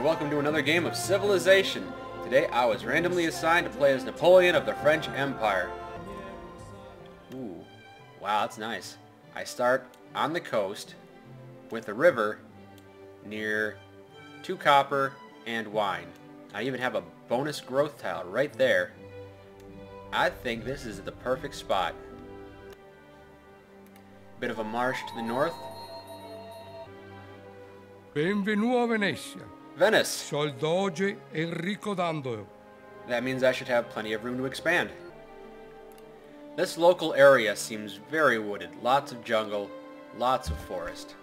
welcome to another game of Civilization. Today I was randomly assigned to play as Napoleon of the French Empire. Ooh, wow, that's nice. I start on the coast with a river near 2 copper and wine. I even have a bonus growth tile right there. I think this is the perfect spot. Bit of a marsh to the north. Benvenuto a Venezia. Venice. Sol doge Enrico Dando. That means I should have plenty of room to expand. This local area seems very wooded. Lots of jungle, lots of forest.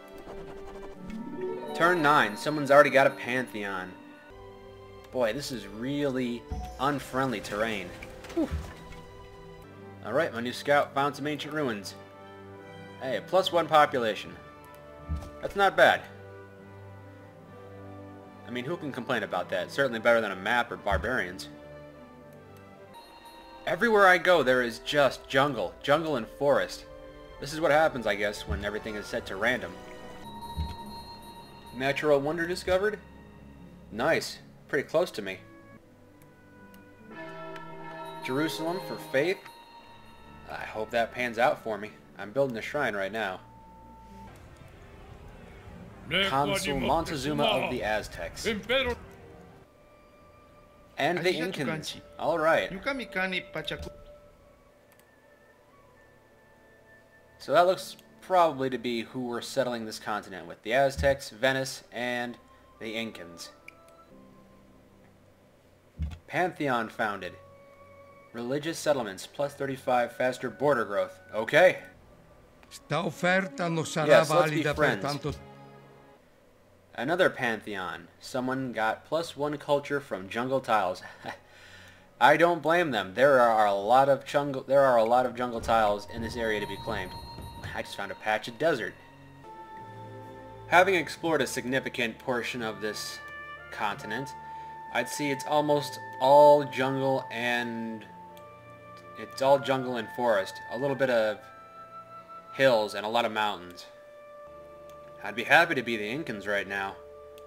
Turn 9. Someone's already got a pantheon. Boy, this is really unfriendly terrain. Alright, my new scout found some ancient ruins. Hey, +1 population. That's not bad. I mean, who can complain about that? Certainly better than a map or barbarians. Everywhere I go, there is just jungle. Jungle and forest. This is what happens, I guess, when everything is set to random. Natural wonder discovered? Nice. Pretty close to me. Jerusalem for faith? I hope that pans out for me. I'm building a shrine right now. Consul Montezuma of the Aztecs. And the Incans. Alright. So that looks probably to be who we're settling this continent with. The Aztecs, Venice, and the Incans. Pantheon founded. Religious settlements, +35 faster border growth. Okay. Sta offerta non sarà Yes, let's be valida per friends. tanto. Another pantheon. Someone got +1 culture from jungle tiles. I don't blame them. There are a lot of jungle tiles in this area to be claimed. I just found a patch of desert. Having explored a significant portion of this continent, I'd see it's almost all jungle and forest. A little bit of hills and a lot of mountains. I'd be happy to be the Incans right now,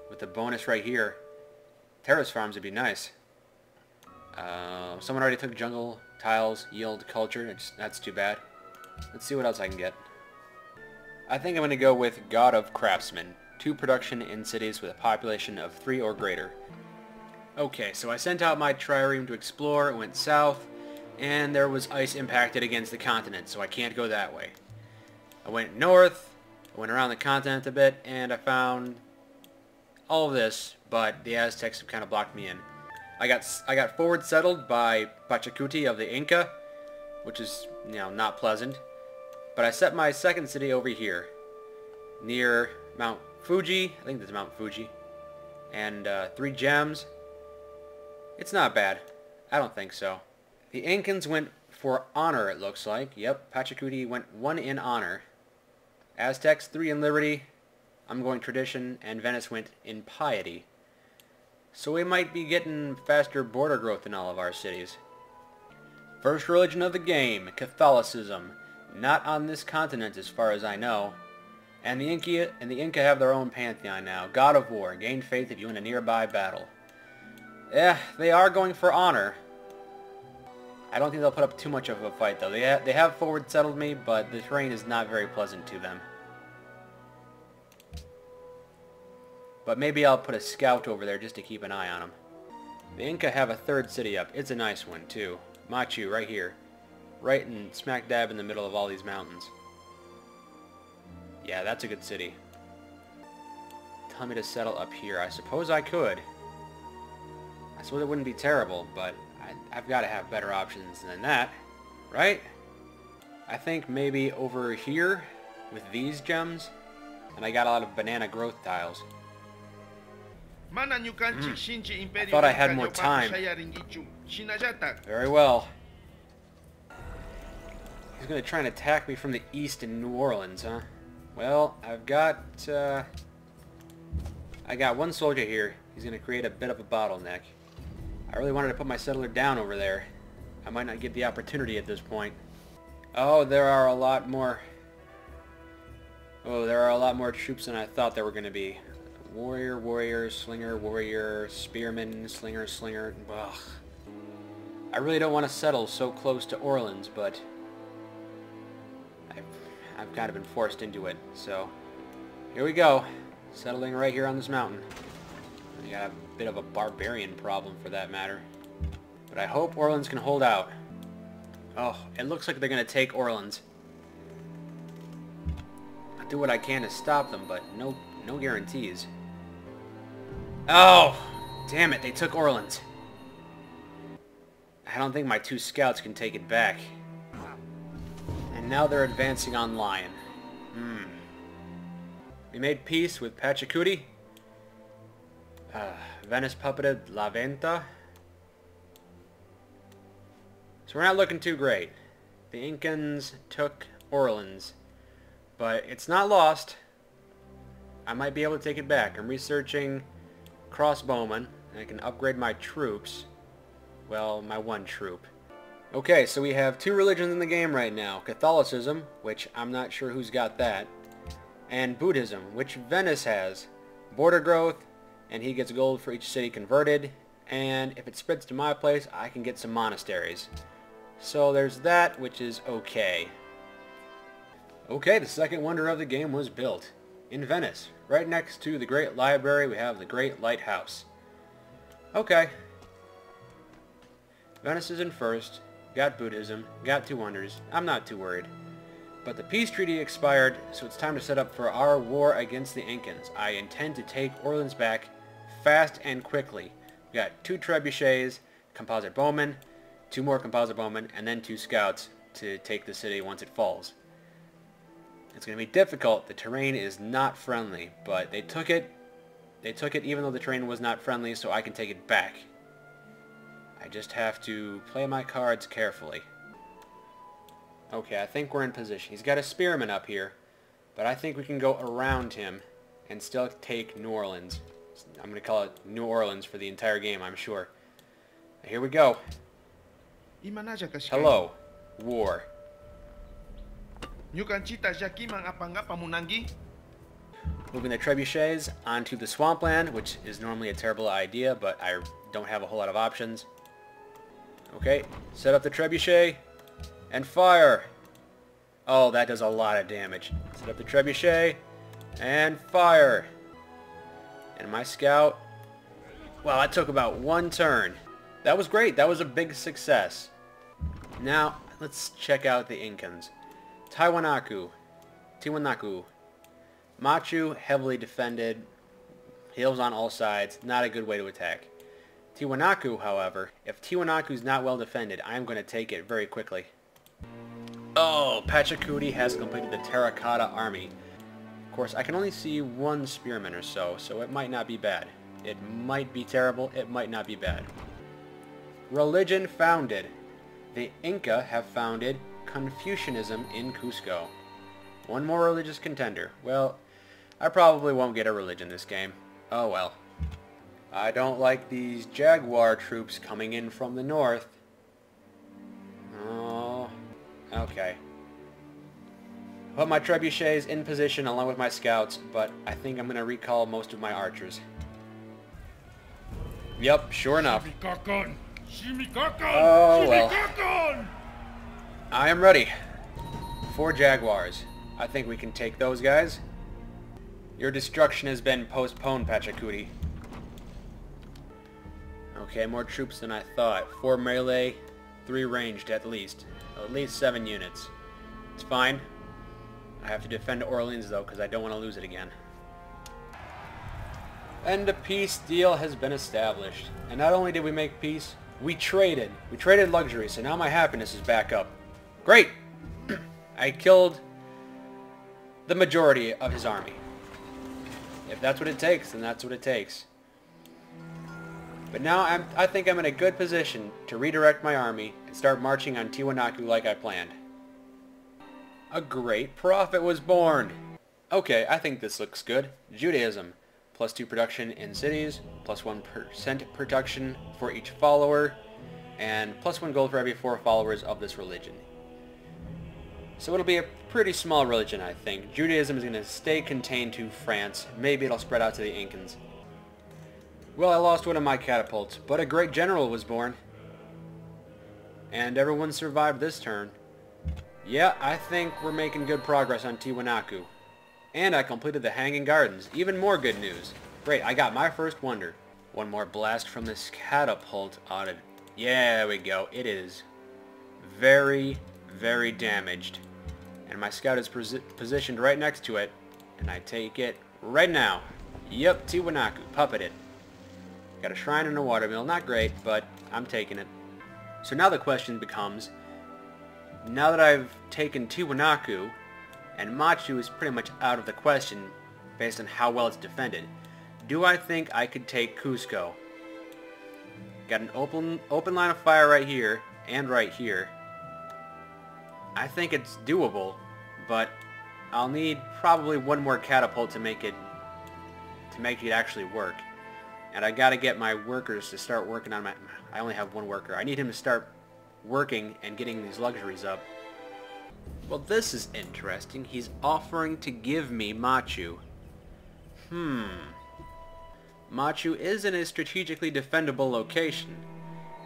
with the bonus right here. Terrace farms would be nice. Someone already took jungle tiles, yield culture. That's too bad. Let's see what else I can get. I think I'm going to go with God of Craftsmen. 2 production in cities with a population of 3 or greater. Okay, so I sent out my trireme to explore, it went south, and there was ice impacted against the continent, so I can't go that way. I went north, I went around the continent a bit, and I found all of this, but the Aztecs have kind of blocked me in. I got forward settled by Pachacuti of the Inca, which is, not pleasant. But I set my second city over here, near Mount Fuji. I think that's Mount Fuji. And 3 gems. It's not bad. I don't think so. The Incans went for honor, it looks like. Yep, Pachacuti went 1 in honor. Aztecs, 3 in liberty. I'm going tradition, and Venice went in piety. So we might be getting faster border growth in all of our cities. First religion of the game, Catholicism. Not on this continent as far as I know. And the Inca have their own pantheon now. God of War. Gain faith if you win a nearby battle. Yeah, they are going for honor. I don't think they'll put up too much of a fight though. They have forward settled me, but the terrain is not very pleasant to them. But maybe I'll put a scout over there just to keep an eye on them. The Inca have a 3rd city up. It's a nice one too. Machu, right here. Right in smack dab in the middle of all these mountains. Yeah, that's a good city. Tell me to settle up here. I suppose I could. I suppose it wouldn't be terrible, but I've got to have better options than that, right? I think maybe over here with these gems, and I got a lot of banana growth tiles. I thought I had more time. Very well. He's going to try and attack me from the east in New Orleans, huh? Well, I got 1 soldier here. He's going to create a bit of a bottleneck. I really wanted to put my settler down over there. I might not get the opportunity at this point. Oh, there are a lot more troops than I thought there were going to be. Warrior, warrior, slinger, warrior, spearman, slinger, slinger. Ugh. I really don't want to settle so close to Orleans, but I've kind of been forced into it. So here we go, settling right here on this mountain. I got a bit of a barbarian problem for that matter, but I hope Orleans can hold out. Oh, it looks like they're gonna take Orleans. I'll do what I can to stop them, but no guarantees. Oh, damn it, they took Orleans. I don't think my 2 scouts can take it back. And now they're advancing on Lion. We made peace with Pachacuti. Venice puppeted La Venta. So we're not looking too great. The Incans took Orleans. But it's not lost. I might be able to take it back. I'm researching crossbowmen, and I can upgrade my troops. Well, my 1 troop. Okay, so we have 2 religions in the game right now. Catholicism, which I'm not sure who's got that, and Buddhism, which Venice has. Border growth, and he gets gold for each city converted, and if it spreads to my place, I can get some monasteries. So there's that, which is okay. Okay, the second wonder of the game was built. In Venice. Right next to the Great Library, we have the Great Lighthouse. Okay. Venice is in first. Got Buddhism. Got 2 wonders. I'm not too worried. But the peace treaty expired, so it's time to set up for our war against the Incans. I intend to take Orleans back fast and quickly. We got 2 trebuchets, composite bowmen, 2 more composite bowmen, and then 2 scouts to take the city once it falls. It's going to be difficult. The terrain is not friendly, but they took it. They took it even though the terrain was not friendly, so I can take it back. I just have to play my cards carefully. Okay, I think we're in position. He's got a spearman up here, but I think we can go around him and still take New Orleans. I'm going to call it New Orleans for the entire game, I'm sure. Here we go. Hello, war. Moving the trebuchets onto the swampland, which is normally a terrible idea, but I don't have a whole lot of options. Okay, set up the trebuchet, and fire! Oh, that does a lot of damage. Set up the trebuchet, and fire! And my scout... Wow, that took about 1 turn. That was great, that was a big success. Now, let's check out the Incans. Tiwanaku. Machu, heavily defended, hills on all sides, not a good way to attack. Tiwanaku, however, if Tiwanaku's not well defended, I'm going to take it very quickly. Oh, Pachacuti has completed the Terracotta Army. Of course, I can only see 1 spearman or so, so it might not be bad. It might be terrible, it might not be bad. Religion founded. The Inca have founded Confucianism in Cusco. 1 more religious contender. Well, I probably won't get a religion this game. Oh well. I don't like these jaguar troops coming in from the north. Oh, okay. Put my trebuchets in position along with my scouts, but I think I'm going to recall most of my archers. Yep, sure enough. Oh well. I am ready. 4 jaguars. I think we can take those guys. Your destruction has been postponed, Pachacuti. Okay, more troops than I thought. 4 melee, 3 ranged at least. At least 7 units. It's fine. I have to defend Orleans though, because I don't want to lose it again. And a peace deal has been established. And not only did we make peace, we traded. We traded luxury, so now my happiness is back up. Great! I killed the majority of his army. If that's what it takes, then that's what it takes. But now I think I'm in a good position to redirect my army and start marching on Tiwanaku like I planned. A great prophet was born! Okay, I think this looks good. Judaism. +2 production in cities, +1% production for each follower, and +1 gold for every 4 followers of this religion. So it'll be a pretty small religion, I think. Judaism is going to stay contained to France. Maybe it'll spread out to the Incans. Well, I lost one of my catapults, but a great general was born. And everyone survived this turn. Yeah, I think we're making good progress on Tiwanaku. And I completed the Hanging Gardens. Even more good news. Great, I got my first wonder. One more blast from this catapult on it. Yeah, there we go. It is very, very damaged. And my scout is positioned right next to it. And I take it right now. Yep, Tiwanaku, puppeted. Got a shrine and a watermill. Not great, but I'm taking it. So now the question becomes, now that I've taken Tiwanaku, and Machu is pretty much out of the question based on how well it's defended, do I think I could take Cusco? Got an open line of fire right here and right here. I think it's doable, but I'll need probably one more catapult to make it actually work. And I gotta get my workers to start working on I only have one worker. I need him to start working and getting these luxuries up. Well, this is interesting. He's offering to give me Machu. Machu is in a strategically defendable location.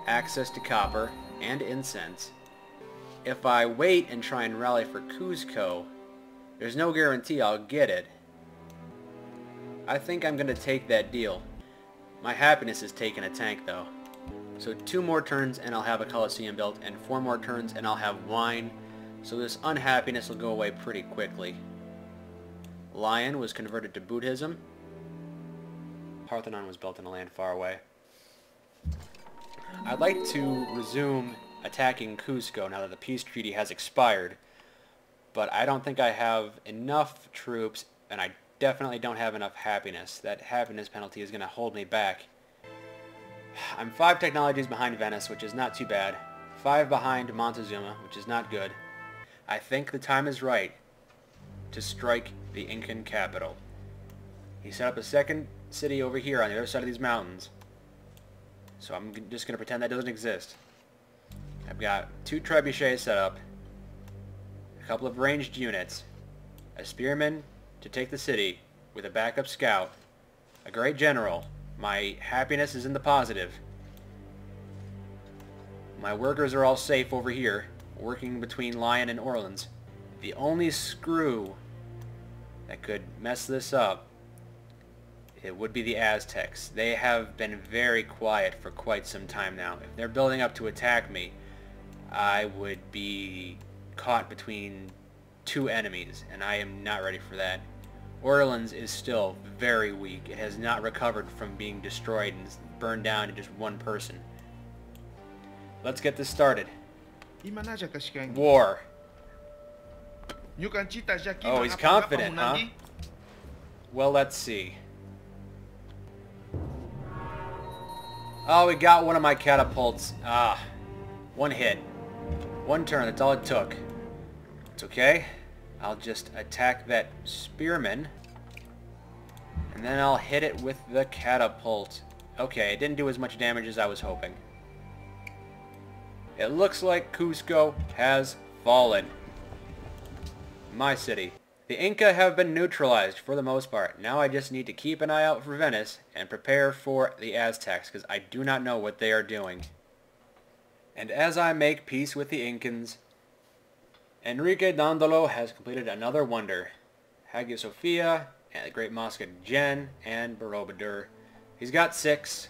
Access to copper and incense. If I wait and try and rally for Cuzco, there's no guarantee I'll get it. I think I'm gonna take that deal. My happiness is taking a tank though. So 2 more turns and I'll have a Colosseum built, and 4 more turns and I'll have wine. So this unhappiness will go away pretty quickly. Lion was converted to Buddhism. Parthenon was built in a land far away. I'd like to resume attacking Cusco now that the peace treaty has expired. But I don't think I have enough troops, and I definitely don't have enough happiness. That happiness penalty is going to hold me back. I'm 5 technologies behind Venice, which is not too bad. 5 behind Montezuma, which is not good. I think the time is right to strike the Incan capital. He set up a second city over here on the other side of these mountains. So I'm just going to pretend that doesn't exist. I've got 2 trebuchets set up, a couple of ranged units, a spearman to take the city with a backup scout, a great general. My happiness is in the positive. My workers are all safe over here, working between Lyon and Orleans. The only screw that could mess this up, it would be the Aztecs. They have been very quiet for quite some time now. If they're building up to attack me, I would be caught between 2 enemies, and I am not ready for that. Orleans is still very weak. It has not recovered from being destroyed and burned down to just 1 person. Let's get this started. War. Oh, he's confident, huh? Well, let's see. Oh, we got one of my catapults. 1 hit. 1 turn, that's all it took. It's okay. I'll just attack that spearman, and then I'll hit it with the catapult. Okay, it didn't do as much damage as I was hoping. It looks like Cusco has fallen. My city. The Inca have been neutralized for the most part. Now I just need to keep an eye out for Venice and prepare for the Aztecs, because I do not know what they are doing. And as I make peace with the Incans, Enrique Dandolo has completed another wonder. Hagia Sophia, and the Great Mosque of Jen, and Borobudur. He's got 6.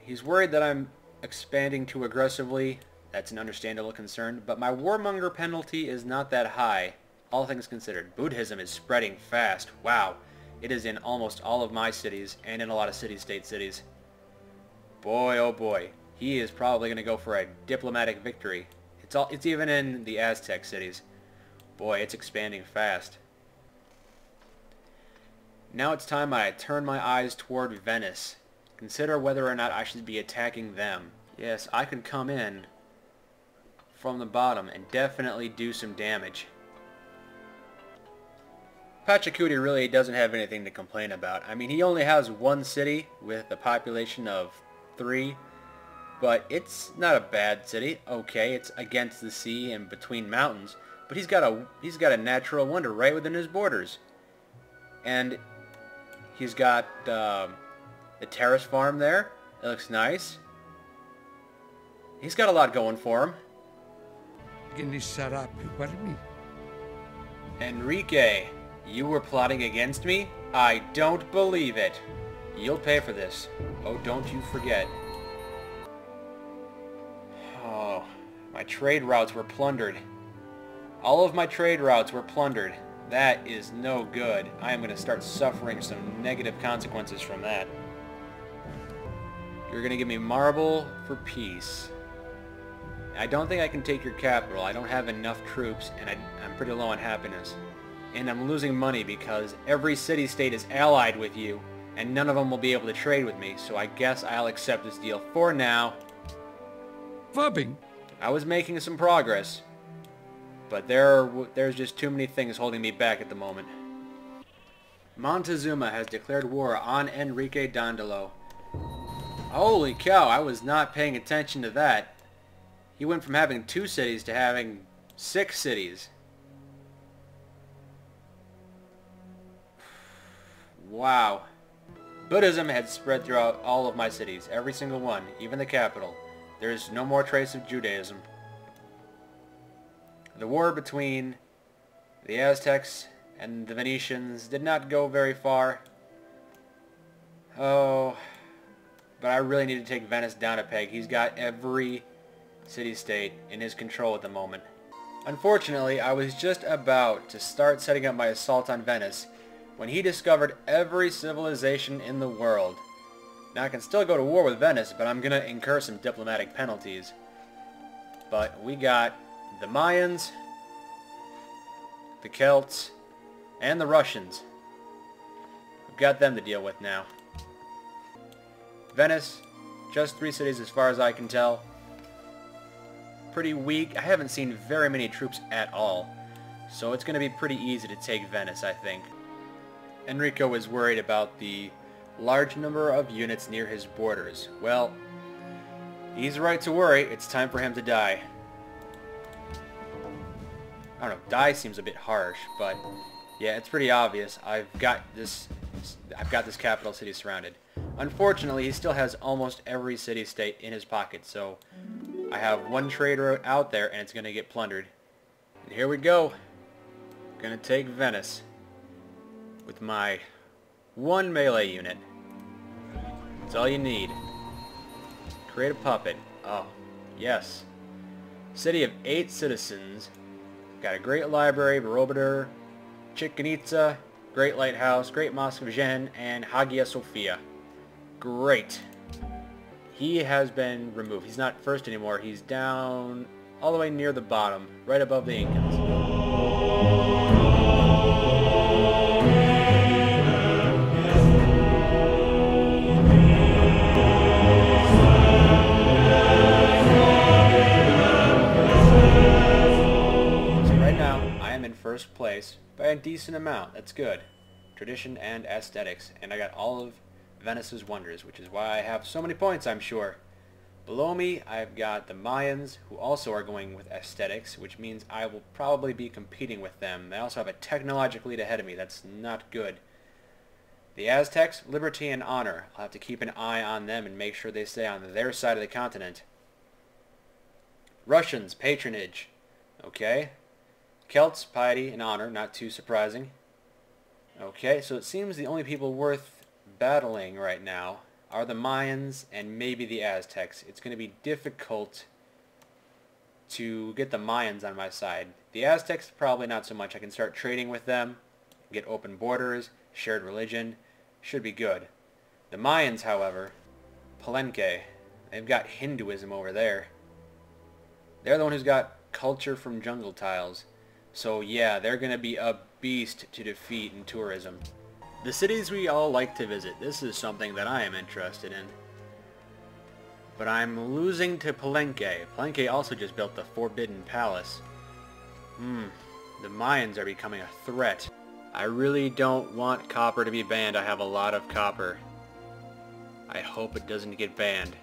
He's worried that I'm expanding too aggressively. That's an understandable concern, but my warmonger penalty is not that high, all things considered. Buddhism is spreading fast. Wow. It is in almost all of my cities, and in a lot of city-state cities. Boy, oh boy. He is probably going to go for a diplomatic victory. It's even in the Aztec cities. Boy, it's expanding fast. Now it's time I turn my eyes toward Venice. Consider whether or not I should be attacking them. Yes, I can come in from the bottom and definitely do some damage. Pachacuti really doesn't have anything to complain about. I mean, he only has 1 city with a population of 3. but it's not a bad city. Okay, it's against the sea and between mountains, but he's got a natural wonder right within his borders. And he's got the terrace farm there. It looks nice. He's got a lot going for him. Che ne sarà più per me? Enrique, you were plotting against me? I don't believe it. You'll pay for this. Oh, don't you forget. Oh, my trade routes were plundered. All of my trade routes were plundered. That is no good. I am going to start suffering some negative consequences from that. You're going to give me marble for peace. I don't think I can take your capital. I don't have enough troops, and I'm pretty low on happiness. And I'm losing money because every city-state is allied with you, and none of them will be able to trade with me, so I guess I'll accept this deal for now. Va bene. I was making some progress, but there's just too many things holding me back at the moment. Montezuma has declared war on Enrique Dandolo. Holy cow, I was not paying attention to that. He went from having 2 cities to having 6 cities. Wow. Buddhism had spread throughout all of my cities, every single one, even the capital. There is no more trace of Judaism. The war between the Aztecs and the Venetians did not go very far. Oh, but I really need to take Venice down a peg. He's got every city-state in his control at the moment. Unfortunately, I was just about to start setting up my assault on Venice when he discovered every civilization in the world. Now I can still go to war with Venice, but I'm gonna incur some diplomatic penalties. But we got the Mayans, the Celts, and the Russians. We've got them to deal with now. Venice, just 3 cities as far as I can tell. Pretty weak. I haven't seen very many troops at all, so it's going to be pretty easy to take Venice, I think. Enrico was worried about the large number of units near his borders. Well, he's right to worry. It's time for him to die. I don't know, die seems a bit harsh, but yeah, it's pretty obvious. I've got this capital city surrounded. Unfortunately, he still has almost every city-state in his pocket, so I have 1 trade route out there, and it's going to get plundered. And here we go. Going to take Venice with my 1 melee unit. That's all you need. Create a puppet. Oh, yes. City of 8 citizens. Got a great library, barometer, Chichen Itza, great lighthouse, great mosque of Zhen, and Hagia Sophia. Great. He has been removed. He's not first anymore. He's down all the way near the bottom, right above the Incans. So right now, I am in first place by a decent amount. That's good. Tradition and aesthetics. And I got all of Venice's wonders, which is why I have so many points, I'm sure. Below me, I've got the Mayans, who also are going with aesthetics, which means I will probably be competing with them. They also have a technological lead ahead of me. That's not good. The Aztecs, liberty and honor. I'll have to keep an eye on them and make sure they stay on their side of the continent. Russians, patronage. Okay. Celts, piety and honor. Not too surprising. Okay, so it seems the only people worth battling right now are the Mayans and maybe the Aztecs. It's going to be difficult to get the Mayans on my side. The Aztecs, probably not so much. I can start trading with them, get open borders, shared religion. Should be good. The Mayans, however, Palenque, they've got Hinduism over there. They're the one who's got culture from jungle tiles. So yeah, they're going to be a beast to defeat in tourism. The cities we all like to visit. This is something that I am interested in. But I'm losing to Palenque. Palenque also just built the Forbidden Palace. The Mayans are becoming a threat. I really don't want copper to be banned. I have a lot of copper. I hope it doesn't get banned.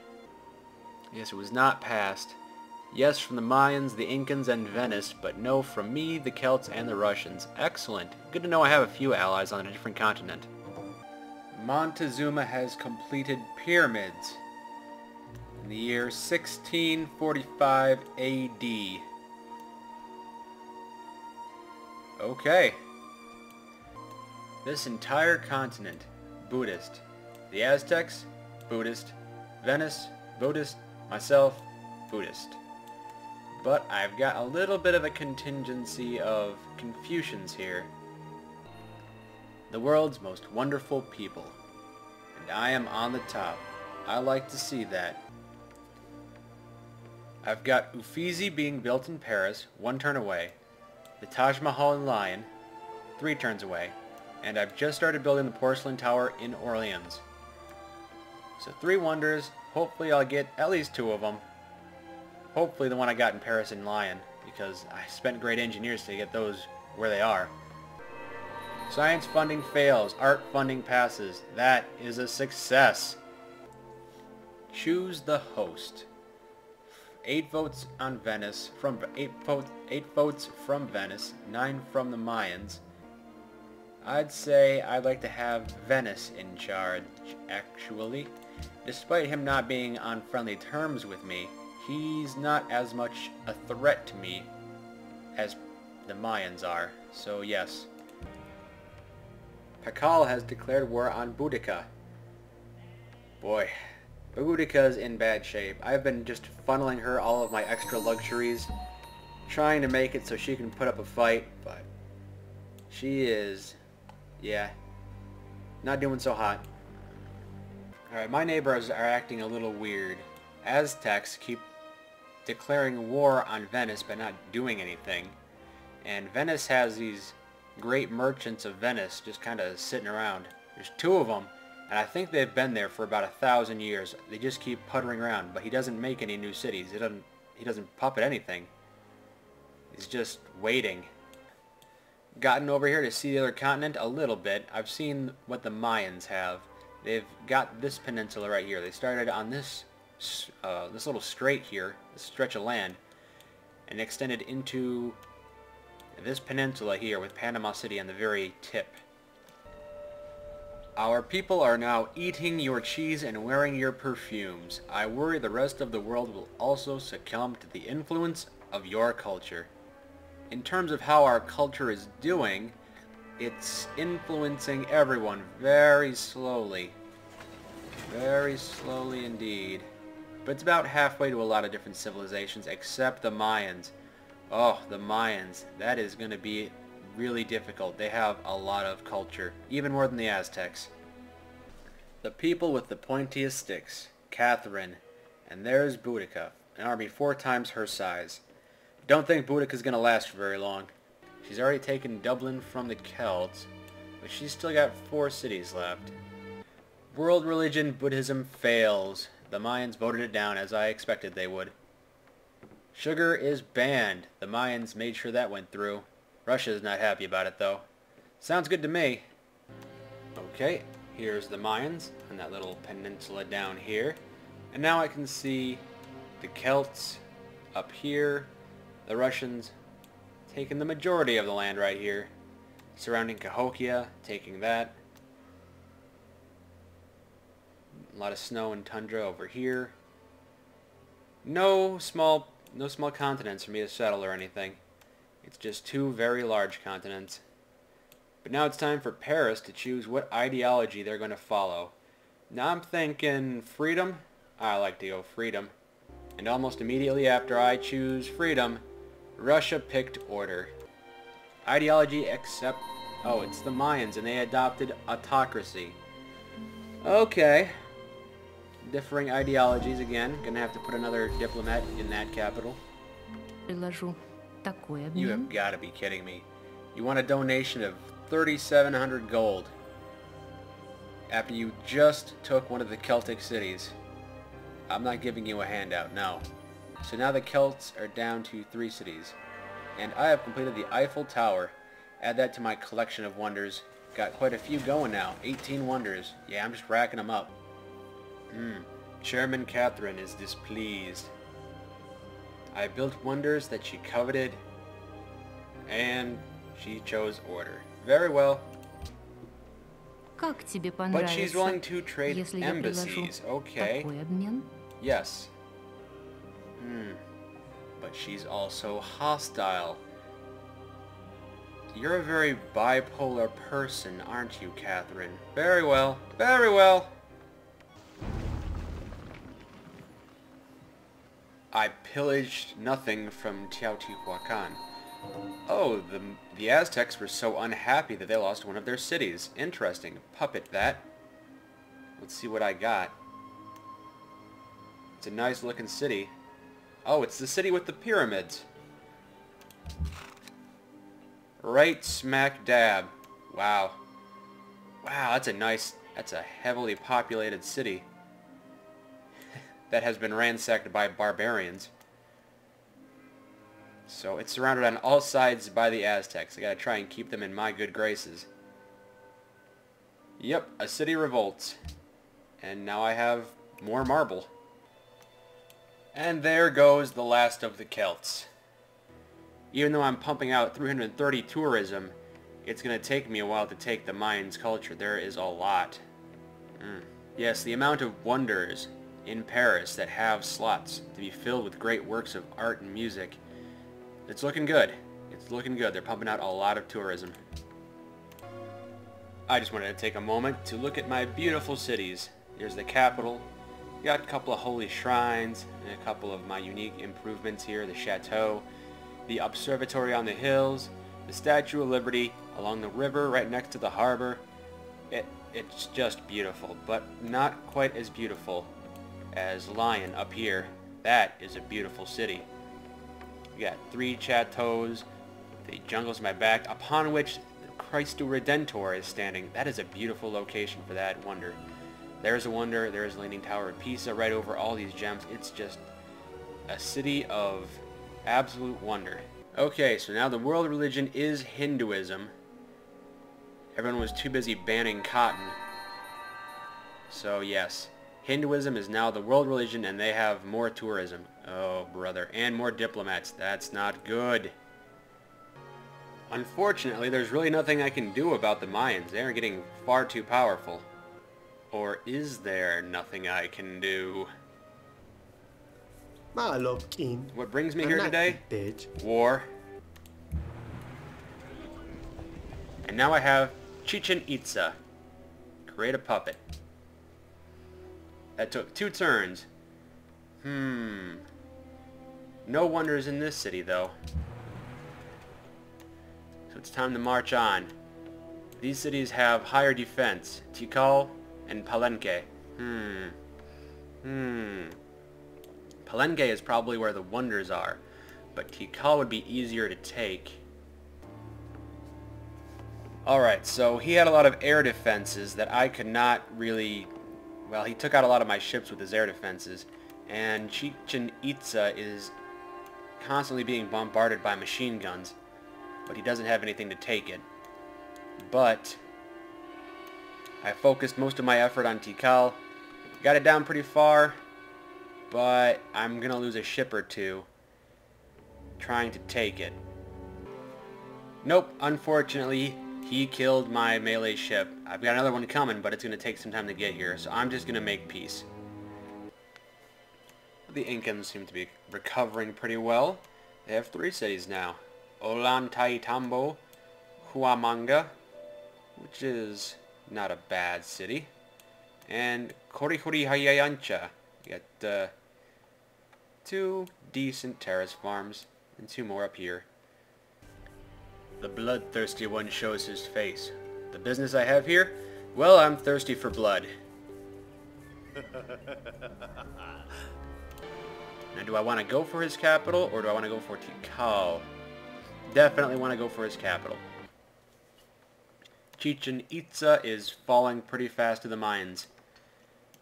Yes, it was not passed. Yes from the Mayans, the Incans, and Venice, but no from me, the Celts, and the Russians. Excellent. Good to know I have a few allies on a different continent. Montezuma has completed pyramids in the year 1645 AD. Okay. This entire continent, Buddhist. The Aztecs, Buddhist. Venice, Buddhist. Myself, Buddhist. But I've got a little bit of a contingency of Confucians here. The world's most wonderful people. And I am on the top. I like to see that. I've got Uffizi being built in Paris, 1 turn away. The Taj Mahal in Lyon, 3 turns away. And I've just started building the Porcelain Tower in Orleans. So 3 wonders. Hopefully I'll get at least 2 of them. Hopefully the one I got in Paris and Lyon, because I spent great engineers to get those where they are. Science funding fails. Art funding passes. That is a success. Choose the host. 8 votes on Venice. 8 votes from Venice. 9 from the Mayans. I'd say I'd like to have Venice in charge, actually. Despite him not being on friendly terms with me, he's not as much a threat to me as the Mayans are. So yes. Pakal has declared war on Boudica. Boy, Boudica's in bad shape. I've been just funneling her all of my extra luxuries, trying to make it so she can put up a fight, but she is, yeah, not doing so hot. Alright, my neighbors are acting a little weird. Aztecs keep declaring war on Venice but not doing anything. And Venice has these great merchants of Venice just kind of sitting around. There's 2 of them, and I think they've been there for about 1,000 years. They just keep puttering around, but he doesn't make any new cities. He doesn't puppet anything. He's just waiting. Gotten over here to see the other continent a little bit. I've seen what the Mayans have. They've got this peninsula right here. They started on this little strait here, this stretch of land, and extended into this peninsula here with Panama City on the very tip. Our people are now eating your cheese and wearing your perfumes. I worry the rest of the world will also succumb to the influence of your culture. In terms of how our culture is doing, it's influencing everyone very slowly. Very slowly indeed. But it's about halfway to a lot of different civilizations except the Mayans. Oh, the Mayans. That is going to be really difficult. They have a lot of culture, even more than the Aztecs. The people with the pointiest sticks. Catherine. And there's Boudica, an army 4 times her size. Don't think Boudica's going to last for very long. She's already taken Dublin from the Celts, but she's still got 4 cities left. World religion Buddhism fails. The Mayans voted it down as I expected they would. Sugar is banned. The Mayans made sure that went through. Russia's not happy about it though. Sounds good to me. Okay, here's the Mayans on that little peninsula down here. And now I can see the Celts up here. The Russians taking the majority of the land right here. Surrounding Cahokia, taking that. A lot of snow and tundra over here. No small continents for me to settle or anything. It's just 2 very large continents. But now it's time for Paris to choose what ideology they're going to follow. Now I'm thinking freedom. I like to go freedom. And almost immediately after I choose freedom, Russia picked order. Ideology except... oh, it's the Mayans and they adopted autocracy. Okay. Differing ideologies again. Gonna have to put another diplomat in that capital. You have got to be kidding me. You want a donation of 3,700 gold after you just took one of the Celtic cities. I'm not giving you a handout, no. So now the Celts are down to 3 cities. And I have completed the Eiffel Tower. Add that to my collection of wonders. Got quite a few going now. 18 wonders. Yeah, I'm just racking them up. Chairman Catherine is displeased. I built wonders that she coveted, and she chose order. Very well. Как тебе But she's понравится, willing to trade если я предложу embassies. Okay. такой обмен? Yes. But she's also hostile. You're a very bipolar person, aren't you, Catherine? Very well. Very well. I pillaged nothing from Teotihuacan. Oh, the Aztecs were so unhappy that they lost one of their cities. Interesting. Puppet that. Let's see what I got. It's a nice looking city. Oh, it's the city with the pyramids. Right smack dab. Wow. Wow, that's a heavily populated city that has been ransacked by barbarians. So it's surrounded on all sides by the Aztecs. I gotta try and keep them in my good graces. Yep, a city revolts. And now I have more marble. And there goes the last of the Celts. Even though I'm pumping out 330 tourism, it's going to take me a while to take the Mayans' culture. There is a lot. Yes, the amount of wonders in Paris that have slots to be filled with great works of art and music, it's looking good. It's looking good. They're pumping out a lot of tourism. I just wanted to take a moment to look at my beautiful cities. Here's the capital. Got a couple of holy shrines and a couple of my unique improvements here. The chateau, the observatory on the hills, the Statue of Liberty along the river right next to the harbor. It's just beautiful, but not quite as beautiful as Lyon up here. That is a beautiful city. We got 3 chateaus, the jungle's my back, upon which the Cristo Redentor is standing. That is a beautiful location for that wonder. There's a wonder, there's the Leaning Tower of Pisa right over all these gems. It's just a city of absolute wonder. Okay, so now the world religion is Hinduism. Everyone was too busy banning cotton. So yes, Hinduism is now the world religion and they have more tourism. Oh, brother. And more diplomats. That's not good. Unfortunately, there's really nothing I can do about the Mayans. They are getting far too powerful. Or is there nothing I can do? What brings me here today? War. And now I have Chichen Itza. Create a puppet. That took 2 turns. No wonders in this city, though. So it's time to march on. These cities have higher defense. Tikal and Palenque. Palenque is probably where the wonders are, but Tikal would be easier to take. Alright, so he had a lot of air defenses that I could not really... Well, he took out a lot of my ships with his air defenses, and Chichen Itza is constantly being bombarded by machine guns, but he doesn't have anything to take it. But I focused most of my effort on Tikal, got it down pretty far, but I'm gonna lose a ship or 2 trying to take it. Nope, unfortunately, he killed my melee ship. I've got another one coming, but it's gonna take some time to get here, so I'm just gonna make peace. The Incans seem to be recovering pretty well. They have 3 cities now. Ollantaytambo, Huamanga, which is not a bad city, and Korihorihayancha. You got 2 decent terrace farms, and 2 more up here. The bloodthirsty one shows his face. The business I have here? Well, I'm thirsty for blood. Now, do I want to go for his capital, or do I want to go for Tikal? Definitely want to go for his capital. Chichen Itza is falling pretty fast to the mines.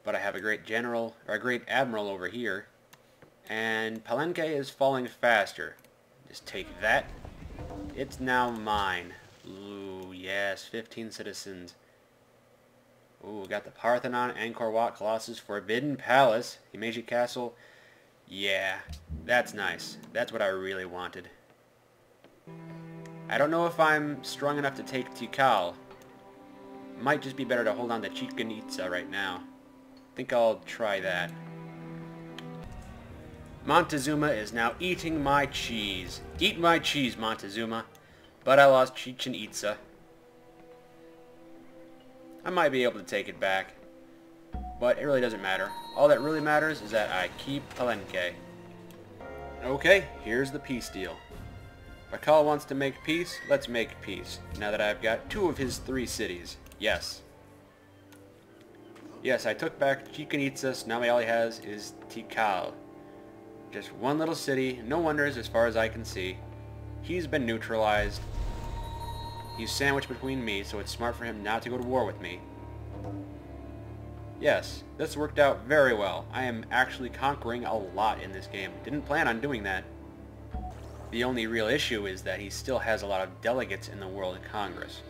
But I have a great general, or a great admiral over here. And Palenque is falling faster. Just take that. It's now mine. Ooh, yes, 15 citizens. Ooh, got the Parthenon, Angkor Wat, Colossus, Forbidden Palace, Himeji Castle. Yeah, that's nice. That's what I really wanted. I don't know if I'm strong enough to take Tikal. Might just be better to hold on to Chichen Itza right now. Think I'll try that. Montezuma is now eating my cheese. Eat my cheese, Montezuma. But I lost Chichen Itza. I might be able to take it back. But it really doesn't matter. All that really matters is that I keep Palenque. Okay, here's the peace deal. Pakal wants to make peace, let's make peace. Now that I've got 2 of his 3 cities. Yes. Yes, I took back Chichen Itza, so now all he has is Tikal. Just one little city, no wonders as far as I can see. He's been neutralized. He's sandwiched between me, so it's smart for him not to go to war with me. Yes, this worked out very well. I am actually conquering a lot in this game. Didn't plan on doing that. The only real issue is that he still has a lot of delegates in the World Congress.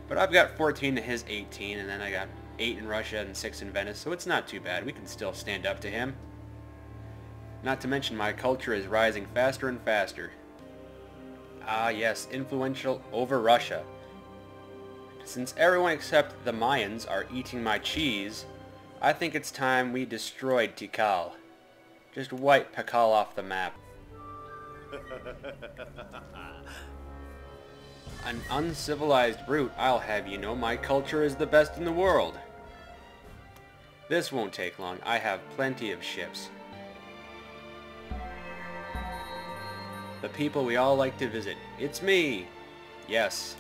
But I've got 14 to his 18, and then I got 8 in Russia and 6 in Venice, so it's not too bad. We can still stand up to him. Not to mention my culture is rising faster and faster. Ah yes, influential over Russia. Since everyone except the Mayans are eating my cheese, I think it's time we destroyed Tikal. Just wipe Pakal off the map. An uncivilized brute, I'll have you know my culture is the best in the world. This won't take long. I have plenty of ships. The people we all like to visit. It's me! Yes.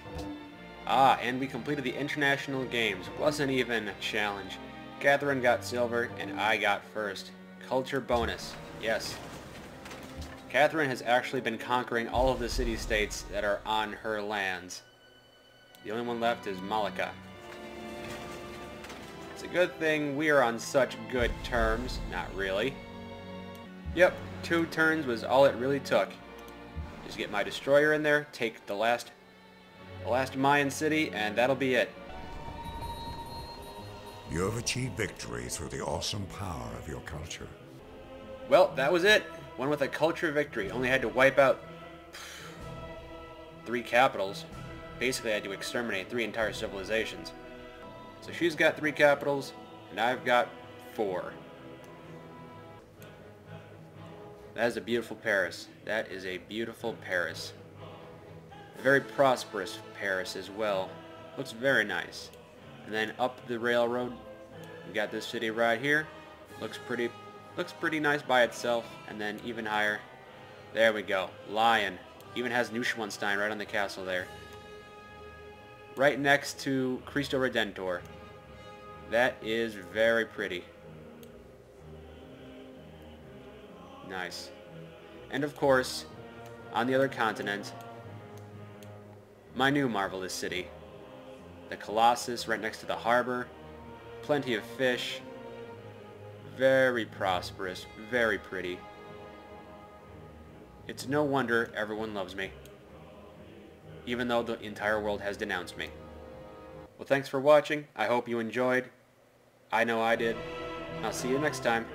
Ah, and we completed the international games. Wasn't even a challenge. Catherine got silver, and I got first. Culture bonus. Yes. Catherine has actually been conquering all of the city-states that are on her lands. The only one left is Malacca. It's a good thing we are on such good terms. Not really. Yep, 2 turns was all it really took. Just get my destroyer in there, take the last Mayan city, and that'll be it. You have achieved victory through the awesome power of your culture. Well, that was it. One with a culture victory. Only had to wipe out 3 capitals. Basically, I had to exterminate 3 entire civilizations. So she's got 3 capitals, and I've got 4. That is a beautiful Paris. That is a beautiful Paris. A very prosperous Paris as well. Looks very nice. And then up the railroad, we got this city right here. Looks pretty nice by itself. And then even higher, there we go. Lion. Even has Neuschwanstein right on the castle there. Right next to Cristo Redentor. That is very pretty. Nice. And of course, on the other continent, my new marvelous city. The Colossus right next to the harbor. Plenty of fish. Very prosperous. Very pretty. It's no wonder everyone loves me. Even though the entire world has denounced me. Well, thanks for watching. I hope you enjoyed. I know I did. I'll see you next time.